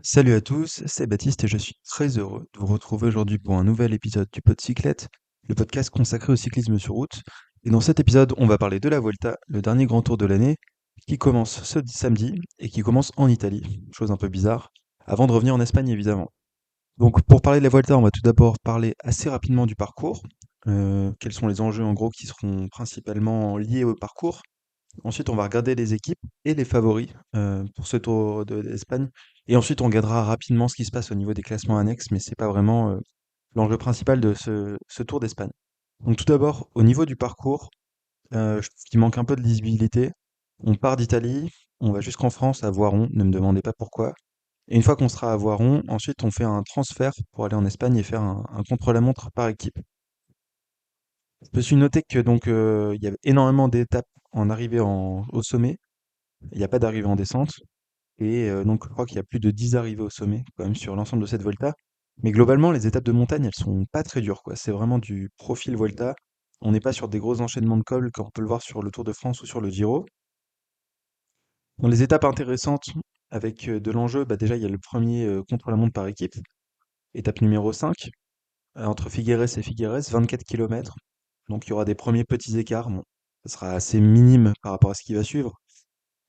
Salut à tous, c'est Baptiste et je suis très heureux de vous retrouver aujourd'hui pour un nouvel épisode du Podcyclette, le podcast consacré au cyclisme sur route. Et dans cet épisode, on va parler de la Volta, le dernier grand tour de l'année, qui commence ce samedi et qui commence en Italie, chose un peu bizarre, avant de revenir en Espagne évidemment. Donc pour parler de la Volta, on va tout d'abord parler assez rapidement du parcours, quels sont les enjeux en gros qui seront principalement liés au parcours. Ensuite, on va regarder les équipes et les favoris pour ce Tour d'Espagne. Et ensuite, on regardera rapidement ce qui se passe au niveau des classements annexes, mais c'est pas vraiment l'enjeu principal de ce Tour d'Espagne. Donc tout d'abord, au niveau du parcours, je trouve qu'il manque un peu de lisibilité. On part d'Italie, on va jusqu'en France, à Voiron, ne me demandez pas pourquoi. Et une fois qu'on sera à Voiron, ensuite on fait un transfert pour aller en Espagne et faire un contre-la-montre par équipe. Je me suis noté que donc il y avait énormément d'étapes en arrivée au sommet. Il n'y a pas d'arrivée en descente. Et donc je crois qu'il y a plus de 10 arrivées au sommet quand même sur l'ensemble de cette Volta. Mais globalement, les étapes de montagne, elles sont pas très dures, quoi. C'est vraiment du profil Volta. On n'est pas sur des gros enchaînements de cols comme on peut le voir sur le Tour de France ou sur le Giro. Dans les étapes intéressantes, avec de l'enjeu, bah déjà il y a le premier contre-la-montre par équipe, étape numéro 5, entre Figueres et Figueres, 24 km. Donc il y aura des premiers petits écarts. Bon, ça sera assez minime par rapport à ce qui va suivre,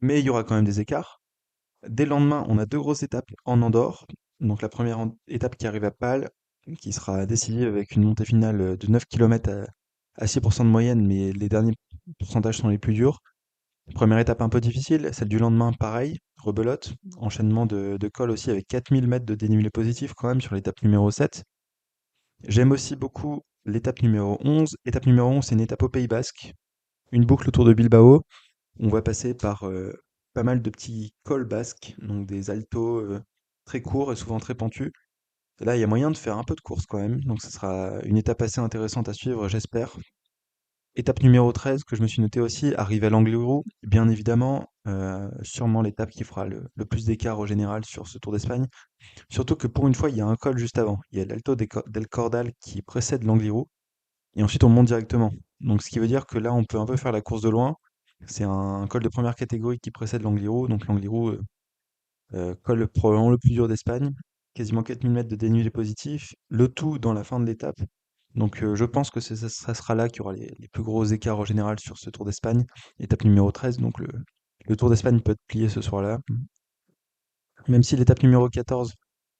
mais il y aura quand même des écarts. Dès le lendemain, on a deux grosses étapes en Andorre. Donc la première étape qui arrive à Pâle, qui sera décisive avec une montée finale de 9 km à 6% de moyenne, mais les derniers pourcentages sont les plus durs. Première étape un peu difficile, celle du lendemain, pareil, rebelote. Enchaînement de cols aussi avec 4000 mètres de dénivelé positif quand même sur l'étape numéro 7. J'aime aussi beaucoup l'étape numéro 11. Étape numéro 11, c'est une étape au Pays Basque, une boucle autour de Bilbao. On va passer par pas mal de petits cols basques, donc des altos très courts et souvent très pentus. Et là, il y a moyen de faire un peu de course quand même, donc ce sera une étape assez intéressante à suivre, j'espère. Étape numéro 13 que je me suis noté aussi, arrive à l'Angliru, bien évidemment, sûrement l'étape qui fera le plus d'écart au général sur ce Tour d'Espagne. Surtout que pour une fois, il y a un col juste avant. Il y a l'Alto del Cordal qui précède l'Angliru, et ensuite on monte directement. Donc ce qui veut dire que là, on peut un peu faire la course de loin. C'est un col de première catégorie qui précède l'Angliru. Donc l'Angliru, col probablement le plus dur d'Espagne. Quasiment 4000 mètres de dénivelé positif. Le tout dans la fin de l'étape. Donc je pense que ça sera là qu'il y aura les plus gros écarts en général sur ce Tour d'Espagne. Étape numéro 13. Donc le Tour d'Espagne peut être plié ce soir-là. Même si l'étape numéro 14,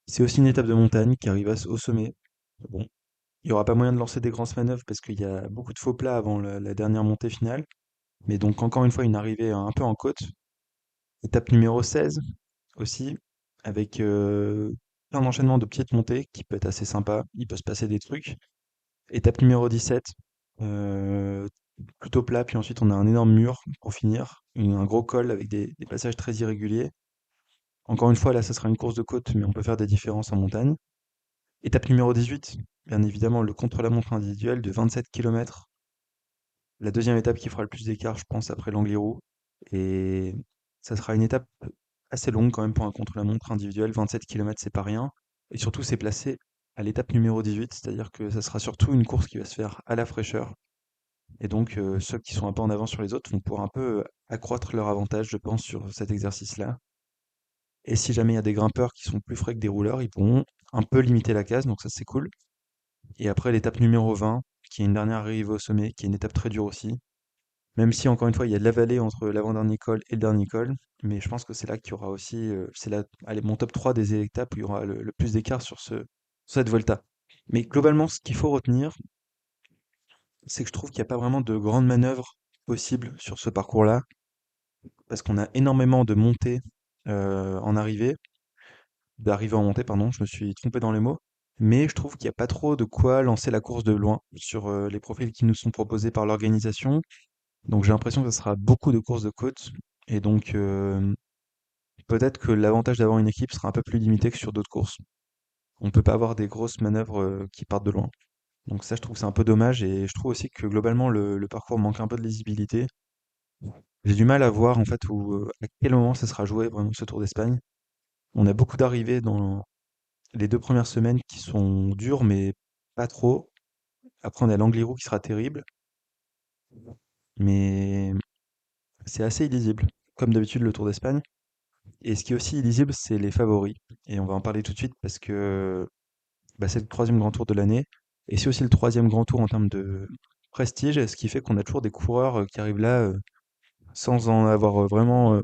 c'est aussi une étape de montagne qui arrive au sommet. Bon, il n'y aura pas moyen de lancer des grosses manœuvres parce qu'il y a beaucoup de faux plats avant la dernière montée finale. Mais donc encore une fois une arrivée un peu en côte. Étape numéro 16 aussi, avec plein d'enchaînements de petites montées qui peut être assez sympa. Il peut se passer des trucs. Étape numéro 17, euh, plutôt plat, puis ensuite on a un énorme mur pour finir, un gros col avec des passages très irréguliers. Encore une fois, là, ça sera une course de côte, mais on peut faire des différences en montagne. Étape numéro 18, bien évidemment, le contre-la-montre individuel de 27 km. La deuxième étape qui fera le plus d'écart, je pense, après l'Angliru. Et ça sera une étape assez longue quand même pour un contre-la-montre individuel. 27 km, c'est pas rien. Et surtout, c'est placé à l'étape numéro 18, c'est-à-dire que ça sera surtout une course qui va se faire à la fraîcheur. Et donc, ceux qui sont un peu en avance sur les autres vont pouvoir un peu accroître leur avantage, je pense, sur cet exercice-là. Et si jamais il y a des grimpeurs qui sont plus frais que des rouleurs, ils pourront un peu limiter la casse, donc ça c'est cool. Et après l'étape numéro 20, qui est une dernière arrivée au sommet, qui est une étape très dure aussi. Même si encore une fois il y a de la vallée entre l'avant-dernier col et le dernier col, mais je pense que c'est là qu'il y aura aussi, c'est là, allez, mon top 3 des étapes où il y aura le plus d'écart sur cette Volta. Mais globalement, ce qu'il faut retenir, c'est que je trouve qu'il n'y a pas vraiment de grandes manœuvres possibles sur ce parcours-là, parce qu'on a énormément de montées en arrivée, d'arrivée en montée, pardon, je me suis trompé dans les mots, mais je trouve qu'il n'y a pas trop de quoi lancer la course de loin sur les profils qui nous sont proposés par l'organisation. Donc j'ai l'impression que ce sera beaucoup de courses de côte, et donc peut-être que l'avantage d'avoir une équipe sera un peu plus limité que sur d'autres courses. On peut pas avoir des grosses manœuvres qui partent de loin. Donc ça, je trouve que c'est un peu dommage, et je trouve aussi que globalement le parcours manque un peu de lisibilité. J'ai du mal à voir en fait à quel moment ça sera joué vraiment ce Tour d'Espagne. On a beaucoup d'arrivées dans les 2 premières semaines qui sont dures, mais pas trop. Après, on a l'Angliru qui sera terrible, mais c'est assez illisible, comme d'habitude le Tour d'Espagne. Et ce qui est aussi illisible, c'est les favoris. Et on va en parler tout de suite parce que bah, c'est le troisième grand tour de l'année. Et c'est aussi le troisième grand tour en termes de prestige, ce qui fait qu'on a toujours des coureurs qui arrivent là sans en avoir vraiment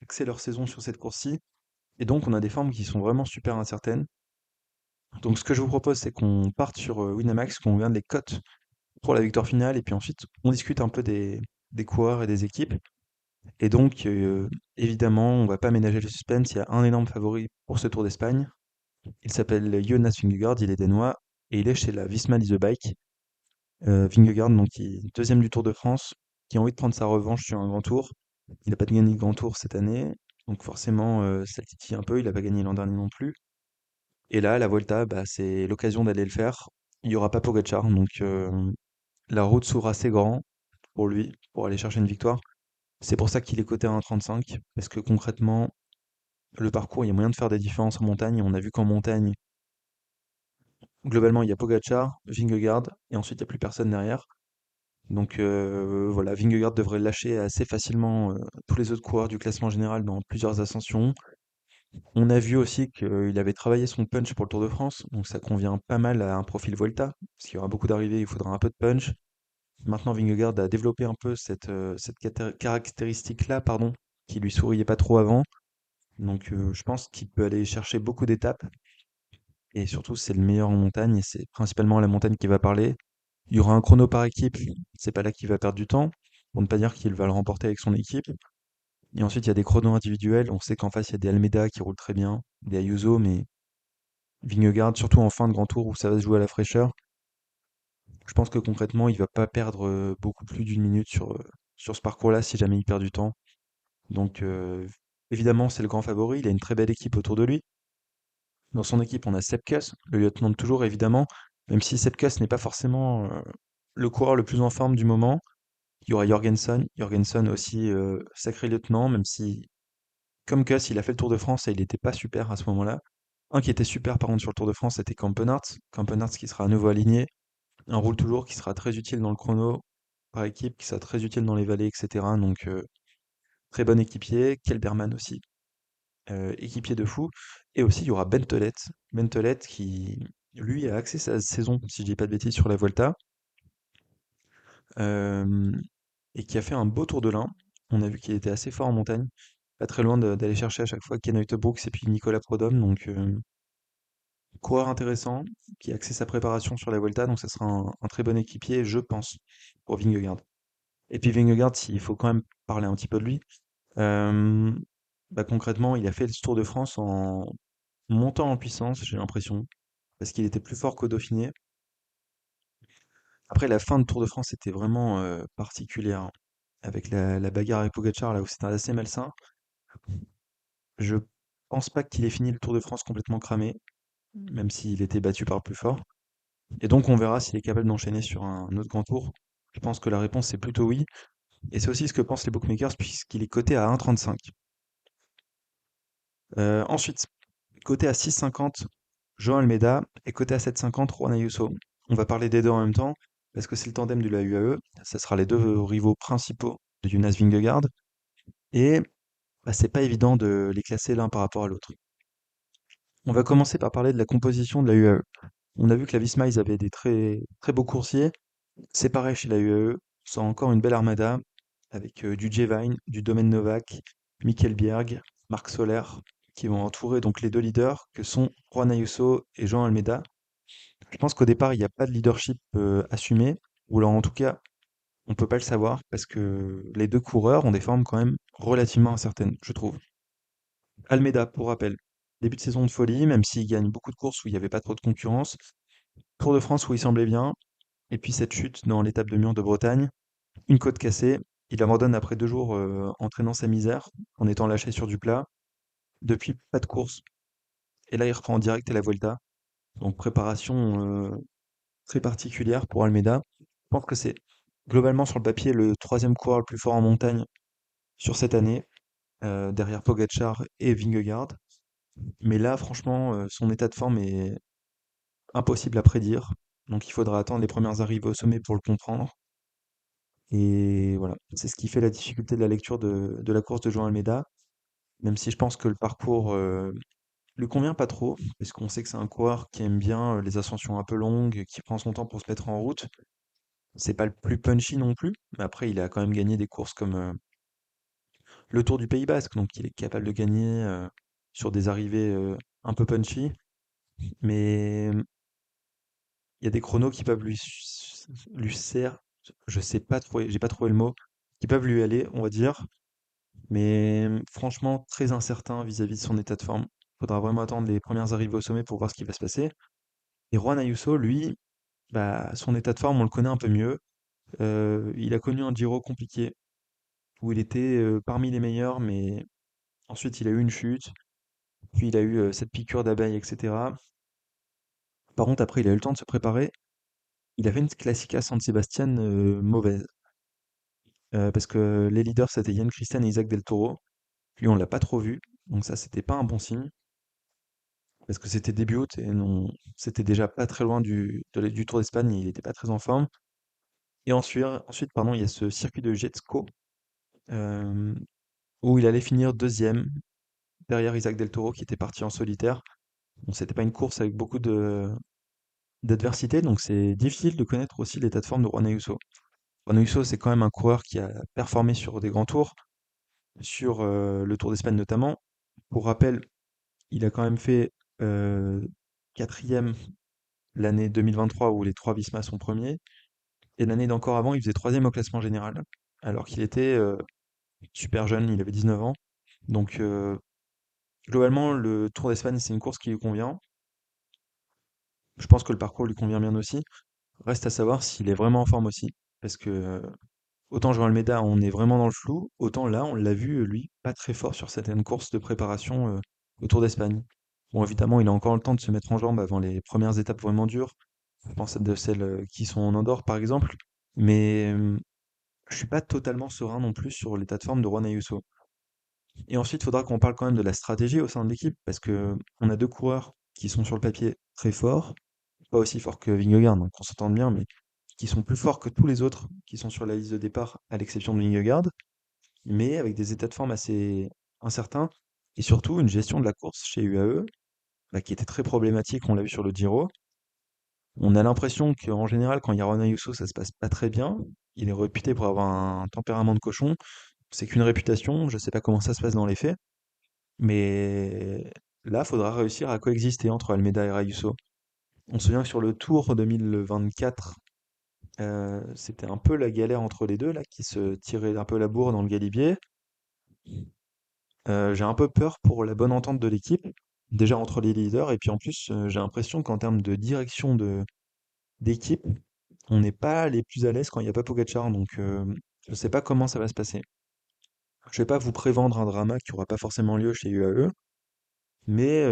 axé leur saison sur cette course-ci. Et donc on a des formes qui sont vraiment super incertaines. Donc ce que je vous propose, c'est qu'on parte sur Winamax, qu'on regarde les cotes pour la victoire finale, et puis ensuite on discute un peu des coureurs et des équipes. Et donc évidemment, on va pas ménager le suspense, il y a un énorme favori pour ce Tour d'Espagne. Il s'appelle Jonas Vingegaard, il est danois, et il est chez la Visma Lease Bike. Vingegaard, donc qui est deuxième du Tour de France, qui a envie de prendre sa revanche sur un grand tour. Il n'a pas gagné de grand tour cette année, donc forcément ça le titille un peu, il n'a pas gagné l'an dernier non plus. Et là, la Volta, bah, c'est l'occasion d'aller le faire. Il n'y aura pas Pogacar, donc la route s'ouvre assez grand pour lui, pour aller chercher une victoire. C'est pour ça qu'il est coté à 1,35, parce que concrètement, le parcours, il y a moyen de faire des différences en montagne. Et on a vu qu'en montagne, globalement, il y a Pogacar, Vingegaard, et ensuite il n'y a plus personne derrière. Donc voilà, Vingegaard devrait lâcher assez facilement tous les autres coureurs du classement général dans plusieurs ascensions. On a vu aussi qu'il avait travaillé son punch pour le Tour de France, donc ça convient pas mal à un profil Volta, parce qu'il y aura beaucoup d'arrivées, il faudra un peu de punch. Maintenant, Vingegaard a développé un peu cette caractéristique-là, pardon, qui lui souriait pas trop avant. Donc je pense qu'il peut aller chercher beaucoup d'étapes, et surtout c'est le meilleur en montagne, et c'est principalement la montagne qui va parler. Il y aura un chrono par équipe, c'est pas là qu'il va perdre du temps, pour ne pas dire qu'il va le remporter avec son équipe. Et ensuite, il y a des chronos individuels. On sait qu'en face, il y a des Almeida qui roulent très bien, des Ayuso, mais Vingegaard, surtout en fin de grand tour où ça va se jouer à la fraîcheur, je pense que concrètement, il va pas perdre beaucoup plus d'une minute sur ce parcours-là si jamais il perd du temps. Donc, évidemment, c'est le grand favori. Il a une très belle équipe autour de lui. Dans son équipe, on a Sepkus, le lieutenant de toujours, évidemment, même si Sepkus n'est pas forcément le coureur le plus en forme du moment. Il y aura Jorgensen, Jorgensen aussi sacré lieutenant, même si, comme Kuss, il a fait le Tour de France et il n'était pas super à ce moment-là. Un qui était super par contre sur le Tour de France, c'était Campenart. Campenart qui sera à nouveau aligné. Un roule toujours qui sera très utile dans le chrono par équipe, qui sera très utile dans les vallées, etc. Donc très bon équipier. Kelderman aussi, équipier de fou. Et aussi il y aura Bentelet. Bentelet qui, lui, a axé sa saison, si je dis pas de bêtises, sur la Volta. euh, et qui a fait un beau Tour de l'Ain. On a vu qu'il était assez fort en montagne. Pas très loin d'aller chercher à chaque fois Ken Brooks et puis Nicolas Prodhomme. Donc coureur intéressant, qui a axé sa préparation sur la Volta, donc ça sera un très bon équipier, je pense, pour Vingegaard. Et puis Vingegaard, il faut quand même parler un petit peu de lui. Euh, Bah concrètement, il a fait le Tour de France en montant en puissance, j'ai l'impression, parce qu'il était plus fort qu'au Dauphiné. Après, la fin de Tour de France était vraiment particulière, hein, avec la bagarre avec Pogacar, là où c'était assez malsain. Je pense pas qu'il ait fini le Tour de France complètement cramé, même s'il était battu par le plus fort. Et donc on verra s'il est capable d'enchaîner sur un autre grand tour. Je pense que la réponse est plutôt oui. Et c'est aussi ce que pensent les bookmakers puisqu'il est coté à 1,35. Ensuite, coté à 6,50, Joan Almeida et coté à 7,50, Juan Ayuso. On va parler des deux en même temps parce que c'est le tandem de la UAE. Ça sera les deux rivaux principaux de Jonas Vingegaard. Et bah, c'est pas évident de les classer l'un par rapport à l'autre. On va commencer par parler de la composition de la UAE. On a vu que la Visma, ils avaient des très, très beaux coursiers. C'est pareil chez la UAE, c'est encore une belle armada avec du Jevine, du Domen Novak, Mikel Bjerg, Marc Soler, qui vont entourer donc les deux leaders que sont Juan Ayuso et Jean Almeida. Je pense qu'au départ, il n'y a pas de leadership assumé, ou alors en tout cas, on peut pas le savoir parce que les deux coureurs ont des formes quand même relativement incertaines, je trouve. Almeida, pour rappel, début de saison de folie, même s'il gagne beaucoup de courses où il n'y avait pas trop de concurrence. Tour de France où il semblait bien, et puis cette chute dans l'étape de Mur de Bretagne. Une côte cassée, il abandonne après 2 jours entraînant sa misère, en étant lâché sur du plat. Depuis, pas de course. Et là, il reprend en direct à la Vuelta. Donc préparation très particulière pour Almeida. Je pense que c'est globalement sur le papier le troisième coureur le plus fort en montagne sur cette année, derrière Pogacar et Vingegaard. Mais là, franchement, son état de forme est impossible à prédire. Donc il faudra attendre les premières arrivées au sommet pour le comprendre. Et voilà, c'est ce qui fait la difficulté de la lecture de la course de Joan Almeida. même si je pense que le parcours lui convient pas trop, parce qu'on sait que c'est un coureur qui aime bien les ascensions un peu longues, qui prend son temps pour se mettre en route. C'est pas le plus punchy non plus, mais après il a quand même gagné des courses comme le Tour du Pays Basque, donc il est capable de gagner sur des arrivées un peu punchy, mais il y a des chronos qui peuvent lui servir, je sais pas trouver, j'ai pas trouvé le mot, qui peuvent lui aller, on va dire, mais franchement très incertain vis-à-vis de son état de forme. Faudra vraiment attendre les premières arrivées au sommet pour voir ce qui va se passer. Et Juan Ayuso, lui, bah, son état de forme, on le connaît un peu mieux. Il a connu un Giro compliqué où il était parmi les meilleurs, mais ensuite il a eu une chute, puis il a eu cette piqûre d'abeille, etc. Par contre, après, il a eu le temps de se préparer. Il avait une Classica San Sebastian mauvaise, parce que les leaders, c'était Yann Christian et Isaac Del Toro. Lui, on l'a pas trop vu, donc ça, c'était pas un bon signe, parce que c'était début août et non, c'était déjà pas très loin du Tour d'Espagne, il était pas très en forme. Et ensuite, pardon, il y a ce circuit de Jetsko, euh, où il allait finir deuxième, derrière Isaac Del Toro, qui était parti en solitaire. Bon, c'était pas une course avec beaucoup d'adversité, donc c'est difficile de connaître aussi l'état de forme de Juan Ayuso. Juan Ayuso, c'est quand même un coureur qui a performé sur des grands tours, sur le Tour d'Espagne notamment. Pour rappel, il a quand même fait euh, quatrième l'année 2023 où les trois Visma sont premiers, et l'année d'encore avant, il faisait troisième au classement général, alors qu'il était super jeune, il avait 19 ans. Donc globalement, le Tour d'Espagne, c'est une course qui lui convient. Je pense que le parcours lui convient bien aussi. Reste à savoir s'il est vraiment en forme aussi, parce que autant Jean Almeida, on est vraiment dans le flou, autant là, on l'a vu, lui, pas très fort sur certaines courses de préparation au Tour d'Espagne. Bon, évidemment, il a encore le temps de se mettre en jambe avant les premières étapes vraiment dures. Je pense à de celles qui sont en Andorre, par exemple. Mais je suis pas totalement serein non plus sur l'état de forme de Juan Ayuso. Et ensuite, il faudra qu'on parle quand même de la stratégie au sein de l'équipe, parce que on a deux coureurs qui sont sur le papier très forts, pas aussi forts que Vingegaard, donc on s'entend bien, mais qui sont plus forts que tous les autres qui sont sur la liste de départ, à l'exception de Vingegaard, mais avec des états de forme assez incertains, et surtout une gestion de la course chez UAE, bah, qui était très problématique, on l'a vu sur le Giro. On a l'impression qu'en général, quand il y a Ron Ayuso, ça se passe pas très bien. Il est réputé pour avoir un tempérament de cochon. C'est qu'une réputation, je sais pas comment ça se passe dans les faits, mais là, il faudra réussir à coexister entre Almeida et Ayuso. On se souvient que sur le Tour 2024, c'était un peu la galère entre les deux, là, qui se tiraient un peu la bourre dans le galibier. J'ai un peu peur pour la bonne entente de l'équipe, déjà entre les leaders, et puis en plus, j'ai l'impression qu'en termes de direction d'équipe, on n'est pas les plus à l'aise quand il n'y a pas Pogacar, donc je sais pas comment ça va se passer. Je vais pas vous prévendre un drama qui aura pas forcément lieu chez UAE, mais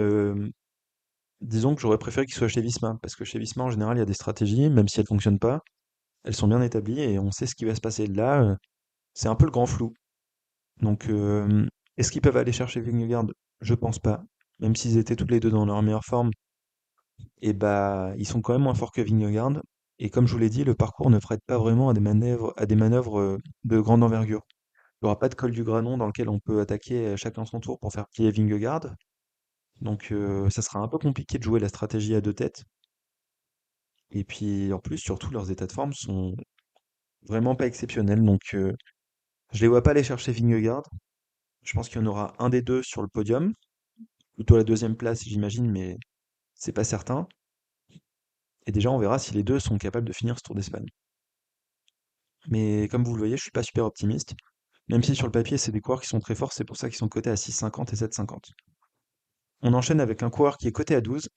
disons que j'aurais préféré qu'il soit chez Visma, parce que chez Visma, en général, il y a des stratégies, même si elles fonctionnent pas, elles sont bien établies et on sait ce qui va se passer. Là, c'est un peu le grand flou. Donc, est-ce qu'ils peuvent aller chercher Vingegaard? Je pense pas. Même s'ils étaient tous les deux dans leur meilleure forme, et bah, ils sont quand même moins forts que Vingegaard. Et comme je vous l'ai dit, le parcours ne prête pas vraiment à des manœuvres de grande envergure. Il n'y aura pas de col du Granon dans lequel on peut attaquer chacun son tour pour faire plier Vingegaard. Donc, ça sera un peu compliqué de jouer la stratégie à deux têtes. Et puis, en plus, surtout, leurs états de forme sont vraiment pas exceptionnels. Donc, je les vois pas aller chercher Vingegaard. Je pense qu'il y en aura un des deux sur le podium. Plutôt la deuxième place, j'imagine, mais c'est pas certain. Et déjà, on verra si les deux sont capables de finir ce Tour d'Espagne. Mais comme vous le voyez, je suis pas super optimiste. Même si sur le papier, c'est des coureurs qui sont très forts, c'est pour ça qu'ils sont cotés à 6,50 et 7,50. On enchaîne avec un coureur qui est coté à 12,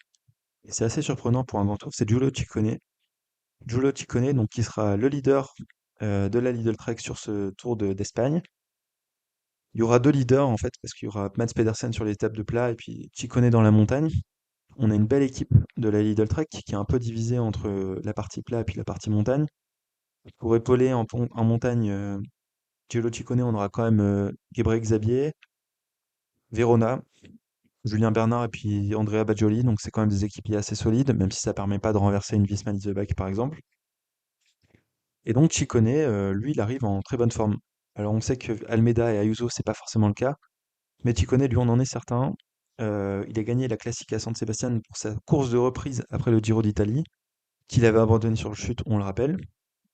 et c'est assez surprenant pour un grand tour, c'est Giulio Ciccone. Giulio Ciccone, donc, qui sera le leader de la Lidl Trek sur ce Tour d'Espagne. Il y aura deux leaders en fait, parce qu'il y aura Mats Pedersen sur les étapes de plat et puis Ciccone dans la montagne. On a une belle équipe de la Lidl Trek qui est un peu divisée entre la partie plat et puis la partie montagne. Pour épauler en montagne Giulio Ciccone, on aura quand même Gebre Xavier, Verona, Julien Bernard et puis Andrea Bajoli. Donc c'est quand même des équipiers assez solides, même si ça permet pas de renverser une Visma Leaseback par exemple. Et donc Ciccone, lui, il arrive en très bonne forme. Alors on sait que Almeida et Ayuso, c'est pas forcément le cas. Mais Ciccone, lui, on en est certain. Il a gagné la Classica San Sebastian pour sa course de reprise après le Giro d'Italie, qu'il avait abandonné sur le chute, on le rappelle.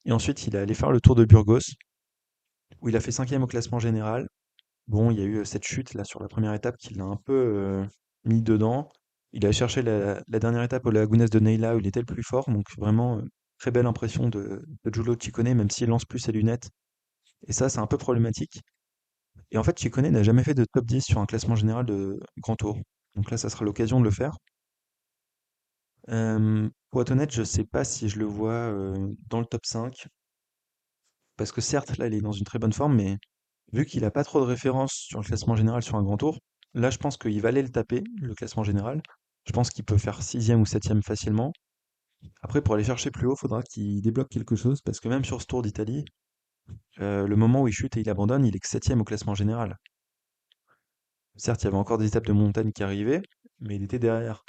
Et ensuite, il est allé faire le Tour de Burgos, où il a fait cinquième au classement général. Bon, il y a eu cette chute là sur la première étape qui l'a un peu mis dedans. Il a cherché la dernière étape au Lagunas de Neila où il était le plus fort, donc vraiment très belle impression de Giulio Ciccone, même s'il lance plus ses lunettes. Et ça, c'est un peu problématique. Et en fait, Ciccone n'a jamais fait de top 10 sur un classement général de Grand Tour. Donc là, ça sera l'occasion de le faire. Pour être honnête, je sais pas si je le vois dans le top 5, parce que certes, là, il est dans une très bonne forme, mais vu qu'il a pas trop de références sur le classement général sur un grand tour, là je pense qu'il va aller le taper, le classement général. Je pense qu'il peut faire sixième ou septième facilement. Après, pour aller chercher plus haut, faudra qu'il débloque quelque chose, parce que même sur ce Tour d'Italie, le moment où il chute et il abandonne, il est que septième au classement général. Certes, il y avait encore des étapes de montagne qui arrivaient, mais il était derrière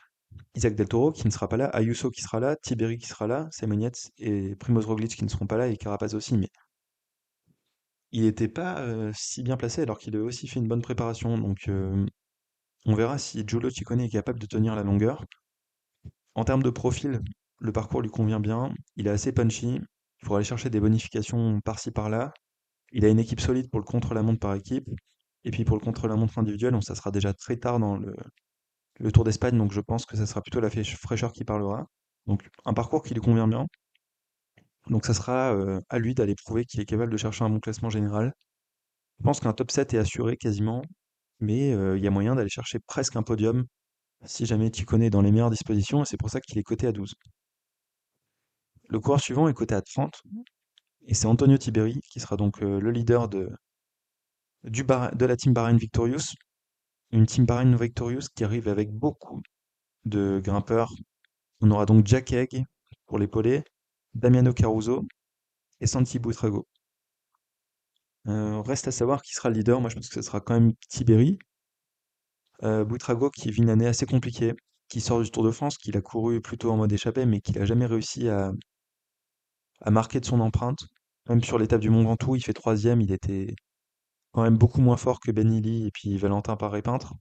Isaac Del Toro qui ne sera pas là, Ayuso qui sera là, Tiberi qui sera là, Simon Yates et Primoz Roglic qui ne seront pas là et Carapaz aussi, mais il n'était pas si bien placé alors qu'il a aussi fait une bonne préparation. Donc on verra si Giulio Ciccone est capable de tenir la longueur. En termes de profil, le parcours lui convient bien. Il est assez punchy. Il faudra aller chercher des bonifications par-ci par-là. Il a une équipe solide pour le contre-la-montre par équipe. Et puis pour le contre-la-montre individuel, ça sera déjà très tard dans le Tour d'Espagne, donc je pense que ça sera plutôt la fraîcheur qui parlera. Donc un parcours qui lui convient bien. Donc ça sera à lui d'aller prouver qu'il est capable de chercher un bon classement général. Je pense qu'un top 7 est assuré quasiment, mais il y a moyen d'aller chercher presque un podium si jamais tu connais dans les meilleures dispositions, et c'est pour ça qu'il est coté à 12. Le coureur suivant est coté à 30, et c'est Antonio Tiberi, qui sera donc le leader de la team Bahrain Victorious. Une team Bahrain Victorious qui arrive avec beaucoup de grimpeurs. On aura donc Jack Egg pour l'épaulé, Damiano Caruso et Santi Buitrago. Reste à savoir qui sera le leader. Moi, je pense que ce sera quand même Tiberi. Buitrago qui vit une année assez compliquée, qui sort du Tour de France, qu'il a couru plutôt en mode échappé, mais qu'il n'a jamais réussi à marquer de son empreinte. Même sur l'étape du Mont Ventoux, il fait troisième, il était quand même beaucoup moins fort que Benili et puis Valentin Paré-Peintre,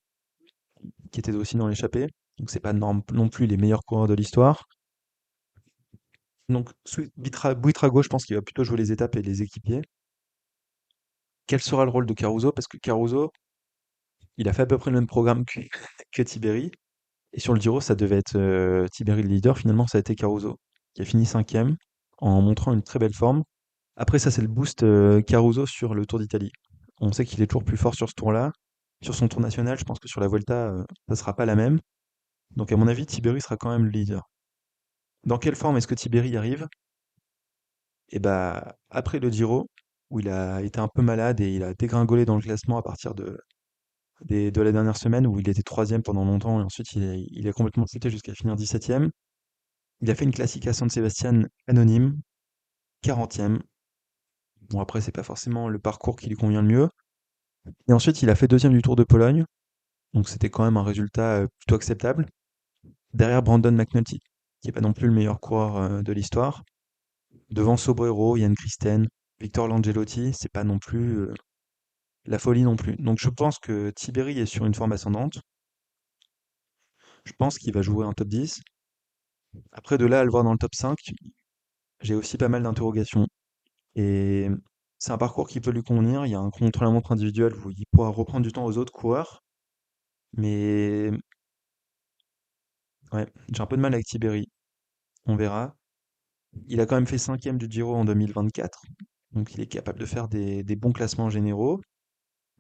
qui étaient aussi dans l'échappée. Donc c'est pas non plus les meilleurs coureurs de l'histoire. Donc Buitrago, je pense qu'il va plutôt jouer les étapes et les équipiers. Quel sera le rôle de Caruso? Parce que Caruso, il a fait à peu près le même programme que Tiberi. Et sur le Giro, ça devait être Tiberi le leader. Finalement, ça a été Caruso, qui a fini cinquième, en montrant une très belle forme. Après, ça, c'est le boost Caruso sur le Tour d'Italie. On sait qu'il est toujours plus fort sur ce tour-là. Sur son tour national, je pense que sur la Vuelta, ça sera pas la même. Donc, à mon avis, Tiberi sera quand même le leader. Dans quelle forme est-ce que Tiberi arrive? Et bah, après le Giro, où il a été un peu malade et il a dégringolé dans le classement à partir de la dernière semaine, où il était troisième pendant longtemps et ensuite il a complètement chuté jusqu'à finir 17e. Il a fait une Classica San Sebastian anonyme, 40e. Bon, après, c'est pas forcément le parcours qui lui convient le mieux. Et ensuite, il a fait deuxième du Tour de Pologne, donc c'était quand même un résultat plutôt acceptable. Derrière Brandon McNulty, qui est pas non plus le meilleur coureur de l'histoire. Devant Sobrero, Yann Christen, Victor Langelotti, c'est pas non plus la folie non plus. Donc je pense que Tiberi est sur une forme ascendante. Je pense qu'il va jouer un top 10. Après, de là à le voir dans le top 5, j'ai aussi pas mal d'interrogations. Et c'est un parcours qui peut lui convenir. Il y a un contre-la-montre individuel où il pourra reprendre du temps aux autres coureurs. Mais ouais, j'ai un peu de mal avec Tiberi. On verra. Il a quand même fait cinquième du Giro en 2024. Donc il est capable de faire des bons classements généraux.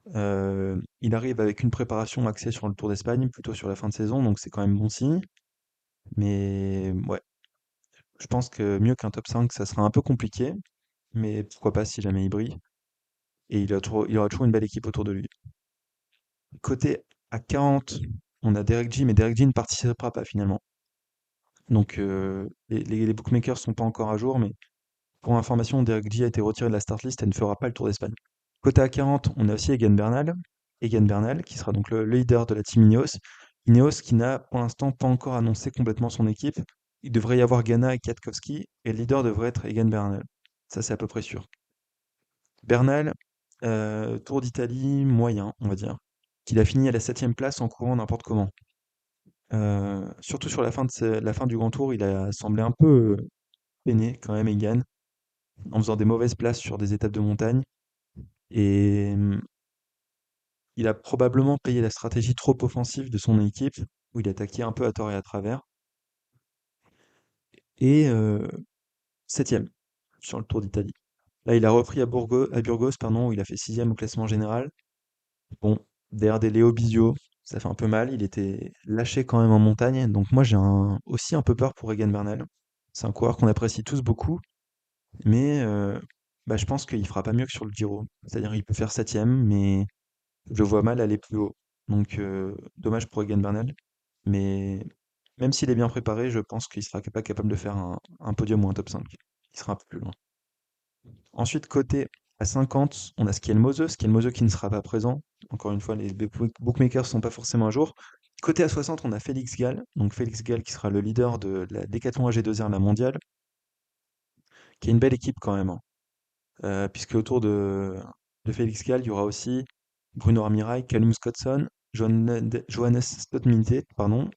Il arrive avec une préparation axée sur le Tour d'Espagne, plutôt sur la fin de saison, donc c'est quand même bon signe. Mais ouais, je pense que mieux qu'un top 5, ça sera un peu compliqué. Mais pourquoi pas si jamais il brille. Et il aura toujours une belle équipe autour de lui. Côté à 40, on a Derek G, mais Derek G ne participera pas finalement. Donc les bookmakers sont pas encore à jour, mais pour information, Derek G a été retiré de la start list et ne fera pas le Tour d'Espagne. Côté à 40, on a aussi Egan Bernal, qui sera donc le leader de la team Ineos. Ineos qui n'a pour l'instant pas encore annoncé complètement son équipe. Il devrait y avoir Ghana et Kwiatkowski, et le leader devrait être Egan Bernal. Ça, c'est à peu près sûr. Bernal, Tour d'Italie, moyen, on va dire. qu'il a fini à la septième place en courant n'importe comment. Surtout sur la fin du Grand Tour, il a semblé un peu peiné quand même, Egan, en faisant des mauvaises places sur des étapes de montagne. Et il a probablement payé la stratégie trop offensive de son équipe, où il attaquait un peu à tort et à travers. Et septième sur le Tour d'Italie. Là, il a repris à Burgos, pardon, où il a fait sixième au classement général. Bon, derrière des Léo Bisio, ça fait un peu mal. Il était lâché quand même en montagne. Donc moi, aussi un peu peur pour Egan Bernal. C'est un coureur qu'on apprécie tous beaucoup, mais bah, je pense qu'il fera pas mieux que sur le Giro. C'est-à-dire il peut faire septième, mais je le vois mal aller plus haut. Donc dommage pour Egan Bernal. Mais même s'il est bien préparé, je pense qu'il sera pas capable de faire un podium ou un top 5. Il sera un peu plus loin. Ensuite, côté à 50, on a Skelmose qui ne sera pas présent. Encore une fois, les bookmakers ne sont pas forcément à jour. Côté à 60, on a Félix Gall. Donc Félix Gall qui sera le leader de la Décathlon AG2R, la mondiale, qui est une belle équipe quand même, hein. Puisque autour de Félix Gall, il y aura aussi Bruno Armirail, Callum Scottson, Johannes Stottminte, pardon,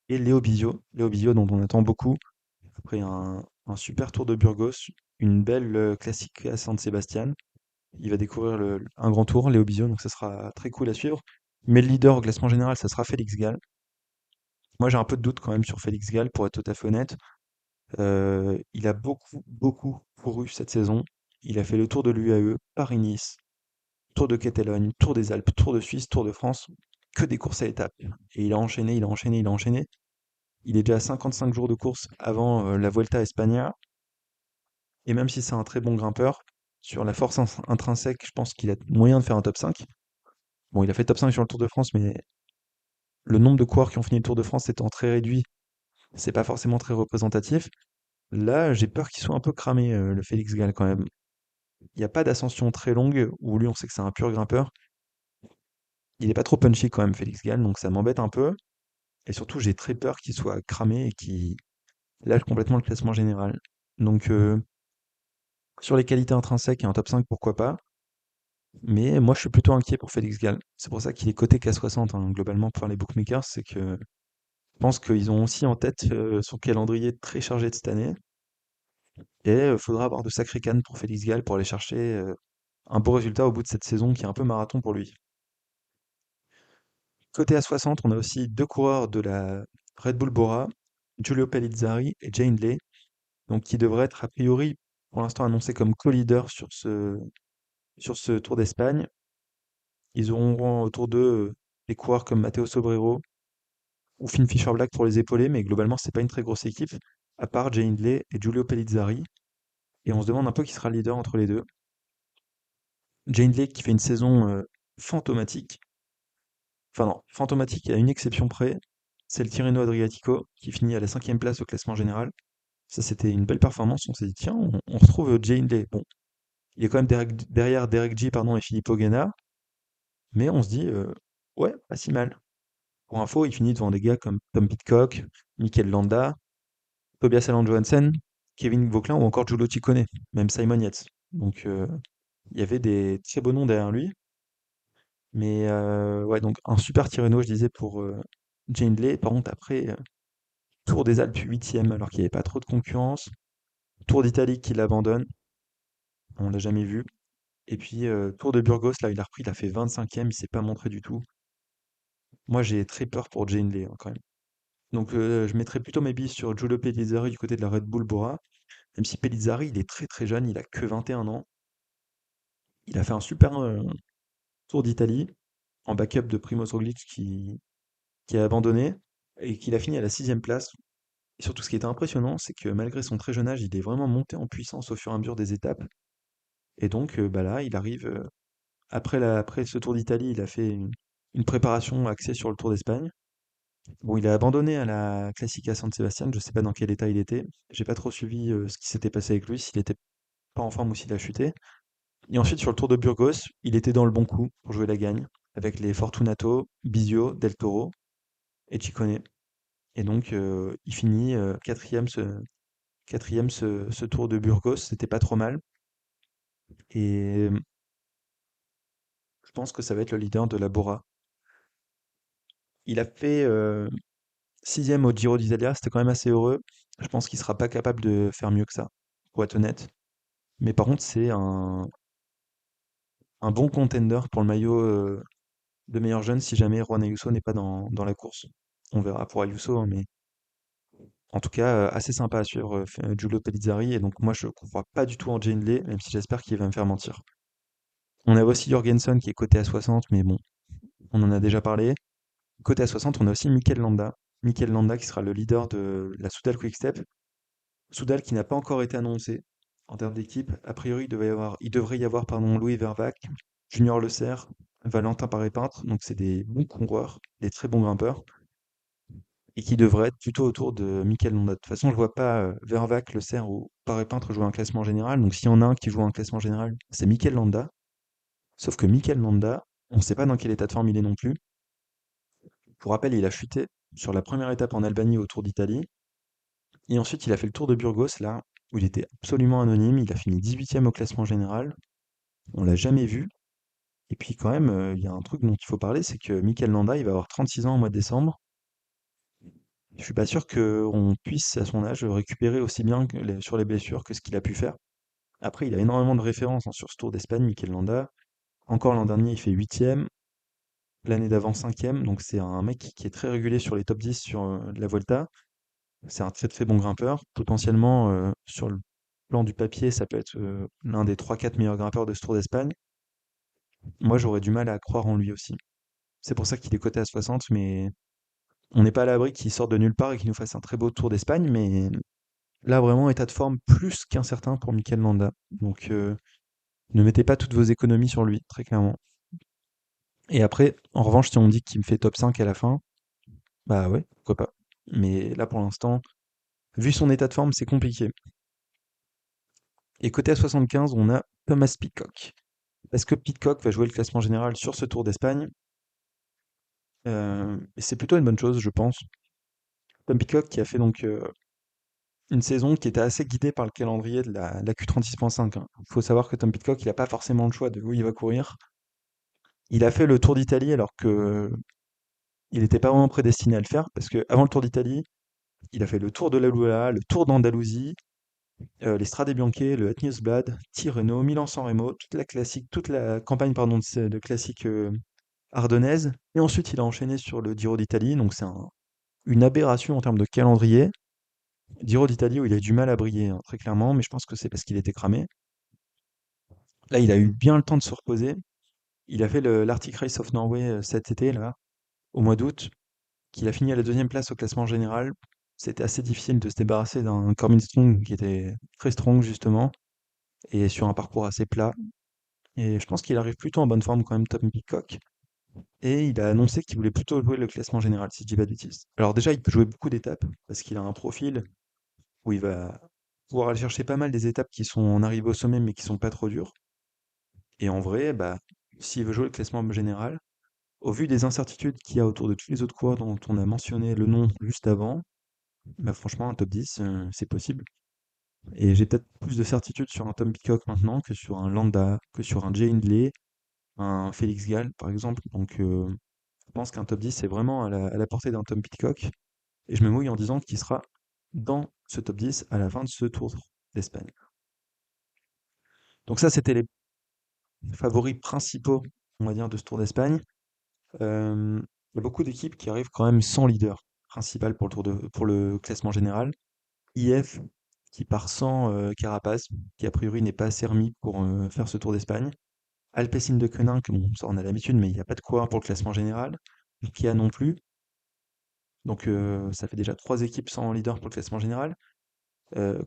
et Léo Bisio. Léo Bisio dont on attend beaucoup après un super tour de Burgos, une belle classique à San Sebastian. Il va découvrir un grand tour, Léo Bisio, donc ça sera très cool à suivre. Mais le leader au classement général, ça sera Félix Gall. Moi, j'ai un peu de doute quand même sur Félix Gall, pour être tout à fait honnête. Il a beaucoup, beaucoup couru cette saison. Il a fait le tour de l'UAE, Paris-Nice, Tour de Catalogne, Tour des Alpes, Tour de Suisse, Tour de France, que des courses à étapes. Et il a enchaîné, il a enchaîné, il a enchaîné. Il est déjà à 55 jours de course avant la Vuelta à España. Et même si c'est un très bon grimpeur, sur la force intrinsèque, je pense qu'il a moyen de faire un top 5. Bon, il a fait top 5 sur le Tour de France, mais le nombre de coureurs qui ont fini le Tour de France étant très réduit, c'est pas forcément très représentatif. Là, j'ai peur qu'il soit un peu cramé, le Félix Gall quand même. Il n'y a pas d'ascension très longue, où lui on sait que c'est un pur grimpeur. Il est pas trop punchy quand même, Félix Gall, donc ça m'embête un peu. Et surtout, j'ai très peur qu'il soit cramé et qu'il lâche complètement le classement général. Donc, sur les qualités intrinsèques, un top 5, pourquoi pas. Mais moi, je suis plutôt inquiet pour Félix Gall. C'est pour ça qu'il est coté K60, hein, globalement, pour les bookmakers. C'est que je pense qu'ils ont aussi en tête son calendrier très chargé de cette année. Et il faudra avoir de sacrées cannes pour Félix Gall pour aller chercher un beau résultat au bout de cette saison qui est un peu marathon pour lui. Côté A60, on a aussi deux coureurs de la Red Bull Bora, Giulio Pellizzari et Jane Lay, donc qui devraient être a priori pour l'instant annoncés comme co-leaders sur ce Tour d'Espagne. Ils auront autour d'eux des coureurs comme Matteo Sobrero ou Finn Fischer-Black pour les épauler, mais globalement c'est pas une très grosse équipe, à part Jane Lay et Giulio Pellizzari. Et on se demande un peu qui sera le leader entre les deux. Jane Lay qui fait une saison fantomatique. Enfin non, fantomatique à une exception près, c'est le Tirreno Adriatico qui finit à la cinquième place au classement général. Ça, c'était une belle performance. On s'est dit, tiens, on retrouve Jay Hindley. Bon, il est quand même derrière Derek G pardon, et Filippo Ganna, mais on se dit, ouais, pas si mal. Pour info, il finit devant des gars comme Tom Pidcock, Mikel Landa, Tobias Allan Johansen, Kevin Vauquelin ou encore Giulio Ciccone, même Simon Yates. Donc, il y avait des très beaux noms derrière lui. Mais ouais, donc un super Tirreno, je disais, pour Jay Hindley. Par contre, après, Tour des Alpes 8e, alors qu'il n'y avait pas trop de concurrence. Tour d'Italie qu'il abandonne, on l'a jamais vu. Et puis Tour de Burgos, là il a repris, il a fait 25e, il s'est pas montré du tout. Moi j'ai très peur pour Jane Lay hein, quand même. Donc je mettrais plutôt mes billes sur Giulio Pellizzari du côté de la Red Bull Bora, même si Pellizzari il est très très jeune, il a que 21 ans. Il a fait un super Tour d'Italie en backup de Primoz Roglic qui a abandonné et qu'il a fini à la sixième place. Et surtout ce qui était impressionnant, c'est que malgré son très jeune âge, il est vraiment monté en puissance au fur et à mesure des étapes. Et donc bah là, il arrive après ce Tour d'Italie, il a fait une préparation axée sur le Tour d'Espagne. Bon, il a abandonné à la Classica San Sebastian, je sais pas dans quel état il était. J'ai pas trop suivi ce qui s'était passé avec lui, s'il était pas en forme ou s'il a chuté. Et ensuite, sur le Tour de Burgos, il était dans le bon coup pour jouer la gagne, avec les Fortunato, Bisio, Del Toro et Ciccone. Et donc, il finit quatrième ce Tour de Burgos, c'était pas trop mal. Et je pense que ça va être le leader de la Bora. Il a fait 6e au Giro d'Italia, c'était quand même assez heureux. Je pense qu'il sera pas capable de faire mieux que ça, pour être honnête. Mais par contre, c'est un bon contender pour le maillot de meilleur jeune si jamais Juan Ayuso n'est pas dans la course. On verra pour Ayuso, hein, mais en tout cas, assez sympa à suivre, Giulio Pellizzari. Et donc moi, je ne crois pas du tout en Jane Lay, même si j'espère qu'il va me faire mentir. On a aussi Jorgensen qui est coté à 60, mais bon, on en a déjà parlé. Côté à 60, on a aussi Mikel Landa. Mikel Landa qui sera le leader de la Soudal Quick-Step. Soudal qui n'a pas encore été annoncé en termes d'équipe. A priori, il devrait y avoir pardon, Louis Vervac, Junior Le Serre, Valentin Paré-Peintre. Donc c'est des bons coureurs, des très bons grimpeurs. Et qui devraient être plutôt autour de Mikel Landa. De toute façon, je vois pas Vervac, Le Serre ou Paré-Peintre jouer un classement général. Donc s'il y en a un qui joue un classement général, c'est Mikel Landa. Sauf que Mikel Landa, on ne sait pas dans quel état de forme il est non plus. Pour rappel, il a chuté sur la première étape en Albanie au Tour d'Italie. Et ensuite, il a fait le Tour de Burgos, là, où il était absolument anonyme. Il a fini 18e au classement général. On l'a jamais vu. Et puis quand même, il y a un truc dont il faut parler, c'est que Mikel Landa, il va avoir 36 ans au mois de décembre. Je suis pas sûr qu'on puisse, à son âge, récupérer aussi bien sur les blessures que ce qu'il a pu faire. Après, il a énormément de références hein, sur ce Tour d'Espagne, Mikel Landa. Encore l'an dernier, il fait 8e. L'année d'avant, 5e. Donc c'est un mec qui est très régulier sur les top 10 sur la Volta. C'est un très très bon grimpeur. Potentiellement, sur le plan du papier, ça peut être l'un des trois quatre meilleurs grimpeurs de ce Tour d'Espagne. Moi, j'aurais du mal à croire en lui aussi. C'est pour ça qu'il est coté à 60, mais on n'est pas à l'abri qu'il sorte de nulle part et qu'il nous fasse un très beau Tour d'Espagne. Mais là, vraiment, état de forme plus qu'incertain pour Mikel Landa. Donc, ne mettez pas toutes vos économies sur lui, très clairement. Et après, en revanche, si on dit qu'il me fait top 5 à la fin, bah ouais, pourquoi pas. Mais là, pour l'instant, vu son état de forme, c'est compliqué. Et côté à 75, on a Thomas Pitcock. Parce que Pitcock va jouer le classement général sur ce Tour d'Espagne. Et c'est plutôt une bonne chose, je pense. Tom Pitcock qui a fait donc une saison qui était assez guidée par le calendrier de la Q36.5. Il faut savoir que Tom Pitcock, il n'a pas forcément le choix de où il va courir. Il a fait le Tour d'Italie alors que il n'était pas vraiment prédestiné à le faire, parce que avant le Tour d'Italie, il a fait le Tour de la Lula, le Tour d'Andalousie, les Strade Bianche, le Het Nieuwsblad, Tirreno, Milan-San Remo, toute la campagne pardon, de classique ardennaise. Et ensuite, il a enchaîné sur le Giro d'Italie, donc c'est une aberration en termes de calendrier. Giro d'Italie où il a eu du mal à briller, hein, très clairement, mais je pense que c'est parce qu'il était cramé. Là, il a eu bien le temps de se reposer. Il a fait l'Arctic Race of Norway cet été, là, au mois d'août, qu'il a fini à la deuxième place au classement général. C'était assez difficile de se débarrasser d'un Corbin Strong qui était très strong, justement, et sur un parcours assez plat. Et je pense qu'il arrive plutôt en bonne forme quand même, Tom Peacock. Et il a annoncé qu'il voulait plutôt jouer le classement général, si je dis pas de bêtises. Alors déjà, il peut jouer beaucoup d'étapes, parce qu'il a un profil où il va pouvoir aller chercher pas mal des étapes qui sont en arrivée au sommet, mais qui sont pas trop dures. Et en vrai, bah, s'il veut jouer le classement général, au vu des incertitudes qu'il y a autour de tous les autres coureurs dont on a mentionné le nom juste avant, bah franchement, un top 10, c'est possible. Et j'ai peut-être plus de certitude sur un Tom Peacock maintenant que sur un Landa, que sur un Jay Hindley, un Félix Gall, par exemple. Donc, je pense qu'un top 10, c'est vraiment à la portée d'un Tom Peacock. Et je me mouille en disant qu'il sera dans ce top 10 à la fin de ce Tour d'Espagne. Donc ça, c'était les favoris principaux, on va dire, de ce Tour d'Espagne. Il y a beaucoup d'équipes qui arrivent quand même sans leader principal pour le classement général. IF qui part sans Carapace, qui a priori n'est pas assez remis pour faire ce Tour d'Espagne. Alpecin de Koenig, bon, ça on a l'habitude, mais il n'y a pas de coureur pour le classement général. Kia non plus. Donc ça fait déjà trois équipes sans leader pour le classement général.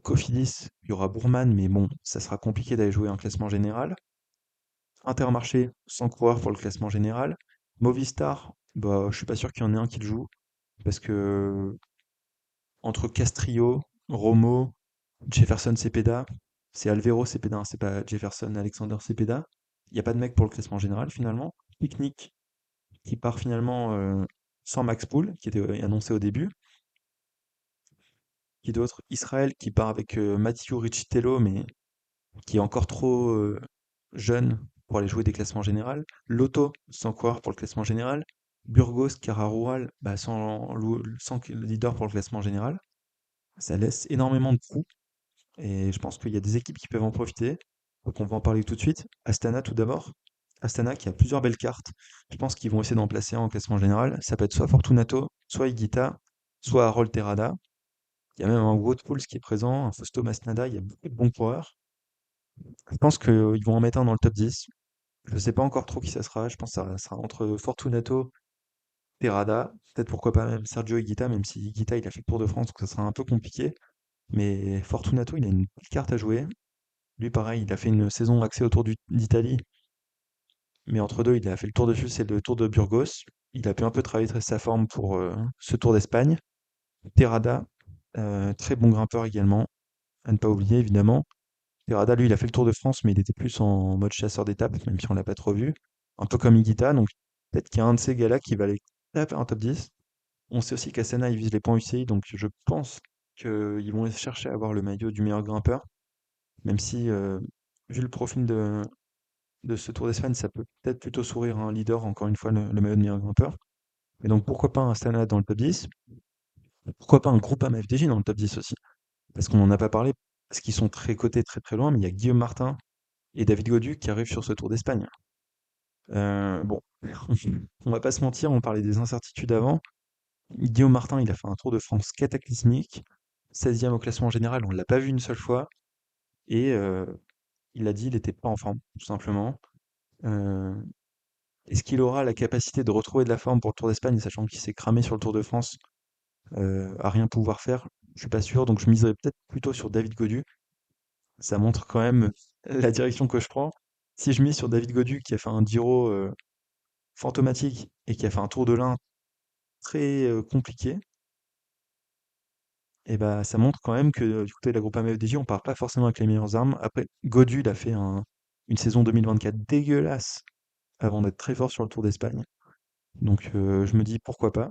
Cofidis, il y aura Bourman, mais bon, ça sera compliqué d'aller jouer un classement général. Intermarché, sans coureur pour le classement général. Movistar, bah, je suis pas sûr qu'il y en ait un qui le joue, parce que entre Castrillo, Romo, Jefferson Cepeda, c'est Alvaro Cepeda, hein, c'est pas Jefferson Alexander Cepeda. Il n'y a pas de mec pour le classement général finalement. Picnic qui part finalement sans Max Pool, qui était annoncé au début. Qui d'autre? Israël qui part avec Mathieu Riccitello, mais qui est encore trop jeune pour aller jouer des classements généraux. Lotto, sans coureur pour le classement général. Burgos, Rural, bah, sans leader pour le classement général. Ça laisse énormément de trous et je pense qu'il y a des équipes qui peuvent en profiter. Donc on va en parler tout de suite. Astana tout d'abord. Astana qui a plusieurs belles cartes. Je pense qu'ils vont essayer d'en placer un en classement général. Ça peut être soit Fortunato, soit Higuita, soit Harold Terrada. Il y a même un Wout Poels qui est présent, un Fausto Masnada, il y a beaucoup de bons coureurs. Je pense qu'ils vont en mettre un dans le top 10. Je ne sais pas encore trop qui ça sera. Je pense que ça sera entre Fortunato, Terrada, peut-être pourquoi pas même Sergio Higuita, même si Higuita il a fait le Tour de France, donc ça sera un peu compliqué. Mais Fortunato, il a une belle carte à jouer. Lui, pareil, il a fait une saison axée autour d'Italie, mais entre deux, il a fait le Tour de Suisse et le Tour de Burgos. Il a pu un peu travailler sa forme pour ce Tour d'Espagne. Terrada, très bon grimpeur également, à ne pas oublier évidemment. Terrada, lui, il a fait le Tour de France, mais il était plus en mode chasseur d'étapes, même si on l'a pas trop vu. Un peu comme Higuita, donc peut-être qu'il y a un de ces gars-là qui va aller taper un top 10. On sait aussi qu'Astana, ils visent les points UCI, donc je pense qu'ils vont chercher à avoir le maillot du meilleur grimpeur, même si, vu le profil de ce Tour d'Espagne, ça peut peut-être plutôt sourire à un leader, encore une fois, le maillot de meilleur grimpeur. Et donc pourquoi pas un Astana dans le top 10? Pourquoi pas un Groupama FDJ dans le top 10 aussi? Parce qu'on n'en a pas parlé, parce qu'ils sont très cotés, très très loin, mais il y a Guillaume Martin et David Gaudu qui arrivent sur ce Tour d'Espagne. Bon, on va pas se mentir, on parlait des incertitudes avant. Guillaume Martin, il a fait un Tour de France cataclysmique, 16e au classement général, on ne l'a pas vu une seule fois, et il a dit il n'était pas en forme, tout simplement. Euh, Est-ce qu'il aura la capacité de retrouver de la forme pour le Tour d'Espagne, sachant qu'il s'est cramé sur le Tour de France, à rien pouvoir faire? Je suis pas sûr, donc je miserais peut-être plutôt sur David Gaudu. Ça montre quand même la direction que je prends. Si je mise sur David Gaudu, qui a fait un Giro fantomatique et qui a fait un Tour de l'Ain très compliqué, et bah, ça montre quand même que du côté de la Groupama FDJ, on part pas forcément avec les meilleures armes. Après, Gaudu, il a fait une saison 2024 dégueulasse avant d'être très fort sur le Tour d'Espagne. Donc je me dis pourquoi pas.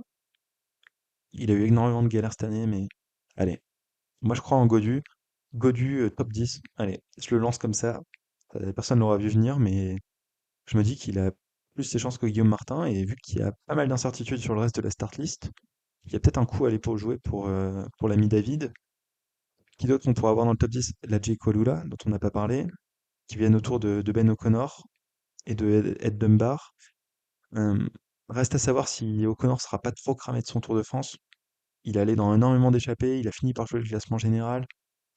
Il a eu énormément de galères cette année, mais allez. Moi je crois en Gaudu. Gaudu top 10. Allez, je le lance comme ça. Personne l'aura vu venir, mais je me dis qu'il a plus ses chances que Guillaume Martin, et vu qu'il y a pas mal d'incertitudes sur le reste de la start list, il y a peut-être un coup à aller pour jouer pour l'ami David. Qui d'autre on pourrait avoir dans le top 10? La J. Kolula, dont on n'a pas parlé, qui viennent autour de Ben O'Connor et de Ed Dunbar. Euh, Reste à savoir si O'Connor sera pas trop cramé de son Tour de France. Il allait dans énormément d'échappées, il a fini par jouer le classement général.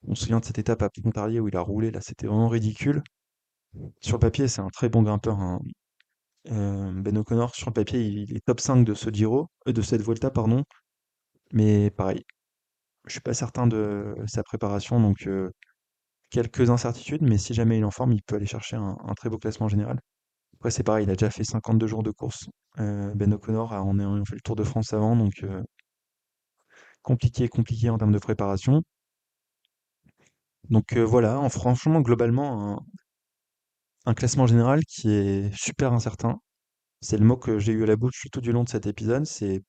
On se souvient de cette étape à Pontarlier où il a roulé, là c'était vraiment ridicule. Sur le papier, c'est un très bon grimpeur, hein. Ben O'Connor, sur le papier, il est top 5 de ce Giro, de cette Volta, pardon. Mais pareil, je suis pas certain de sa préparation, donc quelques incertitudes, mais si jamais il est en forme, il peut aller chercher un très beau classement général. Après, c'est pareil, il a déjà fait 52 jours de course. Ben O'Connor en ayant fait le Tour de France avant, donc compliqué, compliqué en termes de préparation. Donc voilà, franchement, globalement, un classement général qui est super incertain. C'est le mot que j'ai eu à la bouche tout du long de cet épisode. Il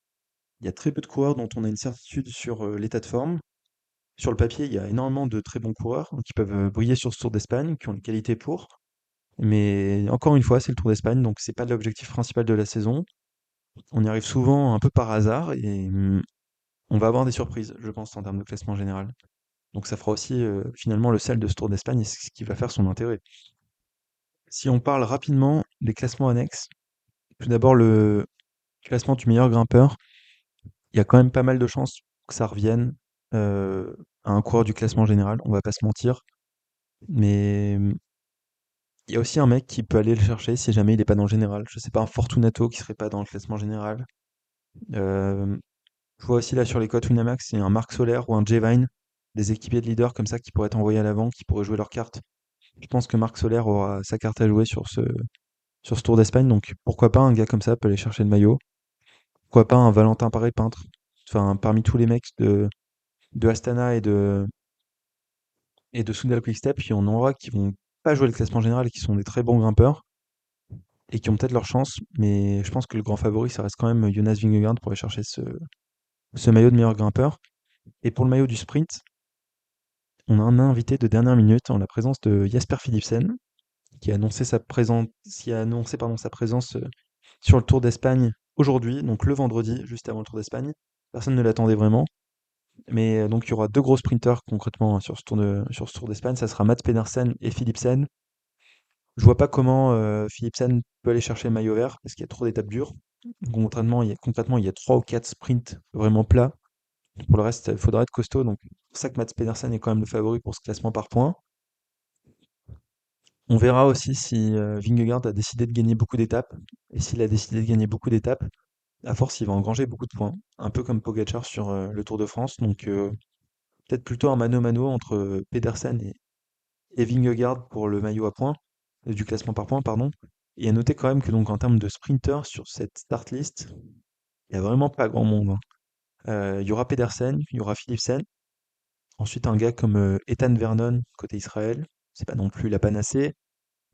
y a très peu de coureurs dont on a une certitude sur l'état de forme. Sur le papier, il y a énormément de très bons coureurs qui peuvent briller sur ce Tour d'Espagne, qui ont les qualités pour. Mais encore une fois, c'est le Tour d'Espagne, donc c'est pas l'objectif principal de la saison. On y arrive souvent un peu par hasard et on va avoir des surprises, je pense, en termes de classement général. Donc ça fera aussi finalement le sel de ce Tour d'Espagne et c'est ce qui va faire son intérêt. Si on parle rapidement des classements annexes, tout d'abord le classement du meilleur grimpeur, il y a quand même pas mal de chances que ça revienne à un coureur du classement général, on va pas se mentir. Mais il y a aussi un mec qui peut aller le chercher si jamais il est pas dans le général. Je sais pas, un Fortunato qui serait pas dans le classement général. Euh, je vois aussi là sur les cotes Winamax, c'est un Marc Soler ou un J-Vine, des équipiers de leaders comme ça qui pourraient être envoyés à l'avant, qui pourraient jouer leur carte. Je pense que Marc Soler aura sa carte à jouer sur ce Tour d'Espagne, donc pourquoi pas un gars comme ça peut aller chercher le maillot. Pourquoi pas un Valentin Paré-Peintre. Enfin, parmi tous les mecs de Astana et de Soudal Quickstep, il y en aura qui vont pas jouer le classement général et qui sont des très bons grimpeurs et qui ont peut-être leur chance, mais je pense que le grand favori, ça reste quand même Jonas Vingegaard pour aller chercher ce maillot de meilleur grimpeur. Et pour le maillot du sprint, on a un invité de dernière minute en la présence de Jasper Philipsen, qui a annoncé sa présence sur le Tour d'Espagne aujourd'hui, donc le vendredi, juste avant le Tour d'Espagne. Personne ne l'attendait vraiment. Mais donc il y aura deux gros sprinters concrètement sur sur ce Tour d'Espagne. Ça sera Mats Pedersen et Philipsen. Je vois pas comment Philipsen peut aller chercher le maillot vert parce qu'il y a trop d'étapes dures. Concrètement, il y a 3 ou 4 sprints vraiment plats. Pour le reste, il faudra être costaud. Donc, c'est pour ça que Mats Pedersen est quand même le favori pour ce classement par points. On verra aussi si Vingegaard a décidé de gagner beaucoup d'étapes. Et s'il a décidé de gagner beaucoup d'étapes, à force, il va engranger beaucoup de points. Un peu comme Pogacar sur le Tour de France. Donc, peut-être plutôt un mano-mano entre Pedersen et Vingegaard pour le maillot à points, du classement par points, pardon. Et à noter quand même que donc en termes de sprinter sur cette start list, il n'y a vraiment pas grand monde, hein. Il y aura Pedersen, il y aura Philipsen, ensuite un gars comme Ethan Vernon côté Israël, c'est pas non plus la panacée.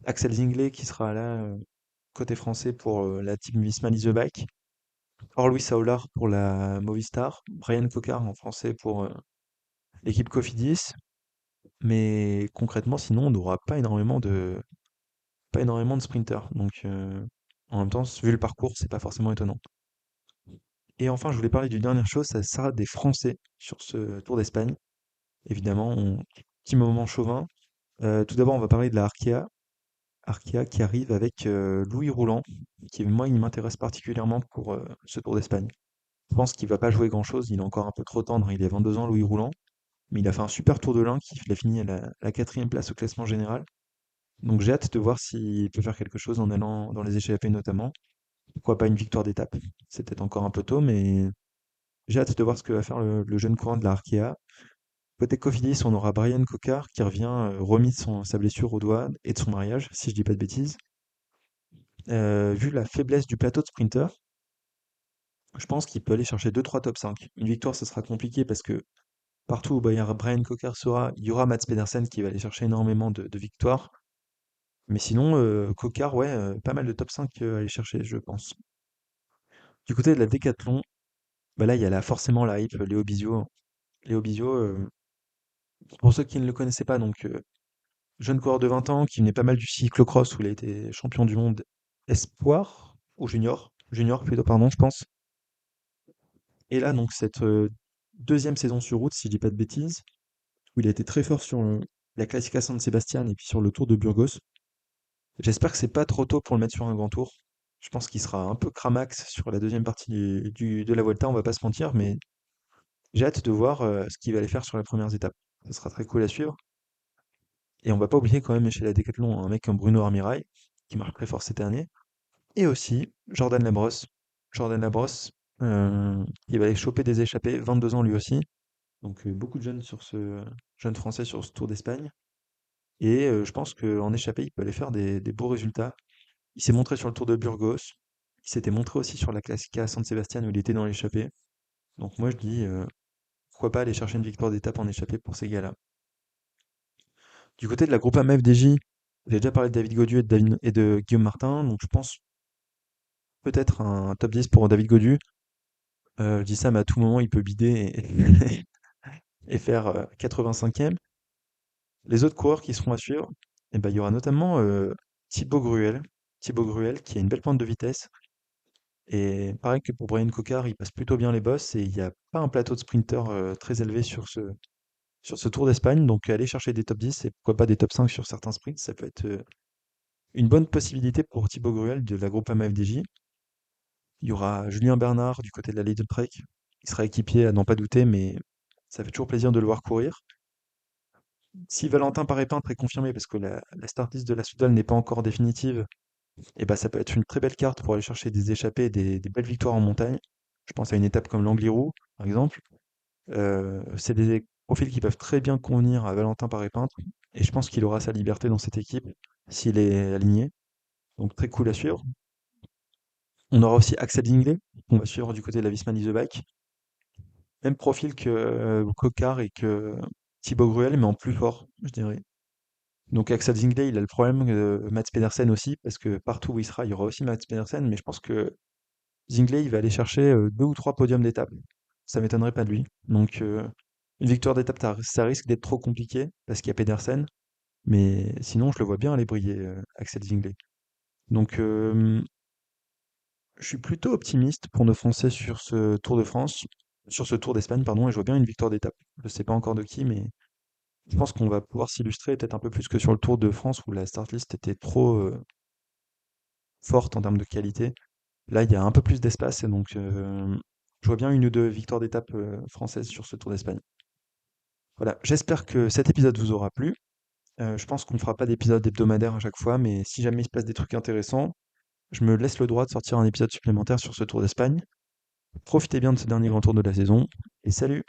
Axel Zinglet qui sera là côté français pour la team Visma Leasebike. Or-Louis Saoulard pour la Movistar. Brian Cocard en français pour l'équipe Cofidis. Mais concrètement, sinon, on n'aura pas énormément de sprinters. Donc, en même temps, vu le parcours, c'est pas forcément étonnant. Et enfin, je voulais parler d'une dernière chose, ça sera des Français sur ce Tour d'Espagne. Évidemment, petit moment chauvin. Tout d'abord, on va parler de la Arkea. Arkea qui arrive avec Louis Rouland, qui, moi, il m'intéresse particulièrement pour ce Tour d'Espagne. Je pense qu'il va pas jouer grand-chose, il est encore un peu trop tendre, il a 22 ans, Louis Rouland. Mais il a fait un super Tour de l'Ain, il a fini à la 4e place au classement général. Donc j'ai hâte de voir s'il peut faire quelque chose en allant dans les échappées notamment. Pourquoi pas une victoire d'étape? C'est peut-être encore un peu tôt, mais j'ai hâte de voir ce que va faire le jeune coureur de la Arkea. Côté Cofidis, on aura Brian Cocard qui revient remis de sa blessure au doigt et de son mariage, si je dis pas de bêtises. Vu la faiblesse du plateau de sprinter, je pense qu'il peut aller chercher 2-3 top 5. Une victoire, ce sera compliqué parce que partout où Brian Cocard sera, il y aura Mats Pedersen qui va aller chercher énormément de victoires. Mais sinon, Cocard, ouais, pas mal de top 5 à aller chercher, je pense. Du côté de la Décathlon, bah là, il y a là forcément la hype, Léo Bizio. Léo Bizio, pour ceux qui ne le connaissaient pas, donc jeune coureur de 20 ans qui venait pas mal du cyclocross où il a été champion du monde espoir ou junior plutôt, pardon, je pense. Et là, donc, cette deuxième saison sur route, si je dis pas de bêtises, où il a été très fort sur la Classica San Sebastian et puis sur le Tour de Burgos. J'espère que c'est pas trop tôt pour le mettre sur un grand tour. Je pense qu'il sera un peu cramax sur la deuxième partie de la Vuelta, on va pas se mentir, mais j'ai hâte de voir ce qu'il va aller faire sur les premières étapes. Ça sera très cool à suivre. Et on va pas oublier quand même chez la Décathlon un mec comme Bruno Armirail, qui marche très fort cette année. Et aussi Jordan Labrosse. Jordan Labrosse, qui va aller choper des échappées, 22 ans lui aussi. Donc beaucoup de jeunes sur ce jeune français sur ce Tour d'Espagne. Et je pense qu'en échappée, il peut aller faire des beaux résultats. Il s'est montré sur le Tour de Burgos. Il s'était montré aussi sur la Classica San Sebastian où il était dans l'échappée. Donc moi je dis pourquoi pas aller chercher une victoire d'étape en échappée pour ces gars-là. Du côté de la Groupama FDJ, j'ai déjà parlé de David Gaudu et de Guillaume Martin, donc je pense peut-être un top 10 pour David Gaudu. Je dis ça, mais à tout moment il peut bider et faire 85e. Les autres coureurs qui seront à suivre, eh ben, il y aura notamment Thibaut Gruel. Thibaut Gruel qui a une belle pointe de vitesse. Et pareil que pour Brian Cocard, il passe plutôt bien les bosses et il n'y a pas un plateau de sprinter très élevé sur ce Tour d'Espagne. Donc aller chercher des top 10 et pourquoi pas des top 5 sur certains sprints, ça peut être une bonne possibilité pour Thibaut Gruel de la Groupama FDJ. Il y aura Julien Bernard du côté de la Lidl Trek. Il sera équipier à n'en pas douter, mais ça fait toujours plaisir de le voir courir. Si Valentin Paré-Peintre est confirmé, parce que la start list de la Soudal n'est pas encore définitive, et bah ça peut être une très belle carte pour aller chercher des échappées et des belles victoires en montagne. Je pense à une étape comme l'Angliru, par exemple. C'est des profils qui peuvent très bien convenir à Valentin Paré-Peintre, et je pense qu'il aura sa liberté dans cette équipe s'il est aligné. Donc très cool à suivre. On aura aussi Axel Zinglet, qu'on va suivre du côté de la Visma Leasebike. Même profil que Cocard et que Thibaut Gruel, mais en plus fort, je dirais. Donc Axel Zinglet, il a le problème de Mats Pedersen aussi, parce que partout où il sera, il y aura aussi Mats Pedersen, mais je pense que Zinglet, il va aller chercher 2 ou 3 podiums d'étape. Ça m'étonnerait pas de lui. Donc une victoire d'étape, ça risque d'être trop compliqué, parce qu'il y a Pedersen, mais sinon je le vois bien aller briller, Axel Zinglet. Donc Je suis plutôt optimiste pour nos Français sur ce Tour de France, sur ce Tour d'Espagne, pardon, et je vois bien une victoire d'étape. Je sais pas encore de qui, mais je pense qu'on va pouvoir s'illustrer peut-être un peu plus que sur le Tour de France où la start list était trop forte en termes de qualité. Là, il y a un peu plus d'espace et donc je vois bien une ou deux victoires d'étape françaises sur ce Tour d'Espagne. Voilà, j'espère que cet épisode vous aura plu. Je pense qu'on fera pas d'épisode hebdomadaire à chaque fois, mais si jamais il se passe des trucs intéressants, je me laisse le droit de sortir un épisode supplémentaire sur ce Tour d'Espagne. Profitez bien de ce dernier grand tour de la saison et salut!